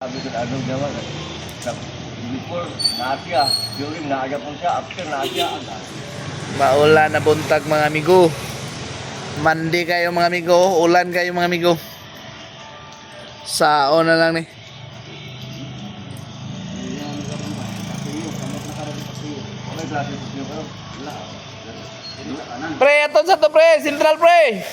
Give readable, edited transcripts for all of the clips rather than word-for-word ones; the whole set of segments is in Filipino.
Sabi ko agaw daw sa before naasya, during naaga po siya, after naasya agad. Maulan na buntag mga amigo. Mandi kayo mga amigo, ulan kayo mga amigo. Sao na lang ni. May klase sa iyo karon. Wala. Pre, aton sa to pre, central pre.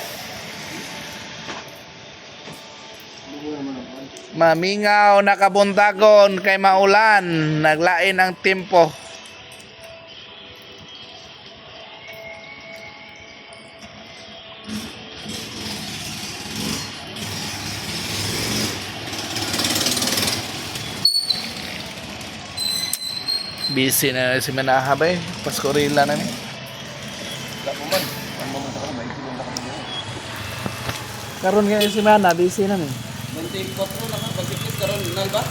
Mamingaw nakabuntagon kay maulan, naglain ang tempo. Busy na si Manaha ba eh. Paskorila na ni. Wala po man. Ang mga tao may sila na kami. Karon nga si Mana, busy na ni. 24 na ka, pagkikit karon nal ba?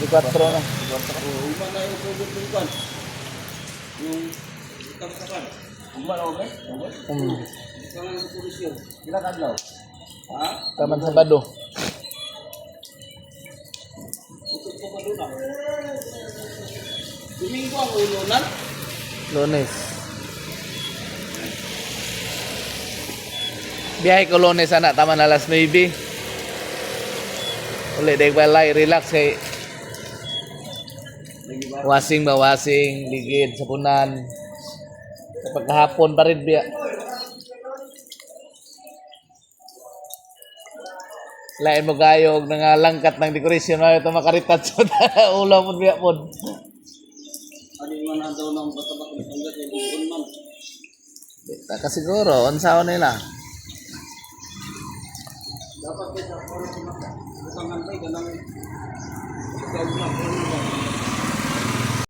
24 na. Oo, iba na yung tubig ng kwan. Yung tagsakan. Umba na okay? Okay. Kangan sa pulis yun. Kila kadlaw. Ha? Taman Sabado. Ikot ko pa doon ah. Domingo ang ulunan. Lunes. Biyahe ko Lunes anak, taman alas 9. Ulit dahil balay, relax kay wasing ba, wasing, ligid, sapunan. Kapag kahapon pa rin biya. Lain mo kayo, nangalangkat ng dekorasyon na ito makaritat sa ulo mo biya po. Ano man na daw ng batabak ng panggat ay bukon man. Kasiguro, unsaon nila. Dapat kita para kumaka. Bukangan pa ganang ikaw na.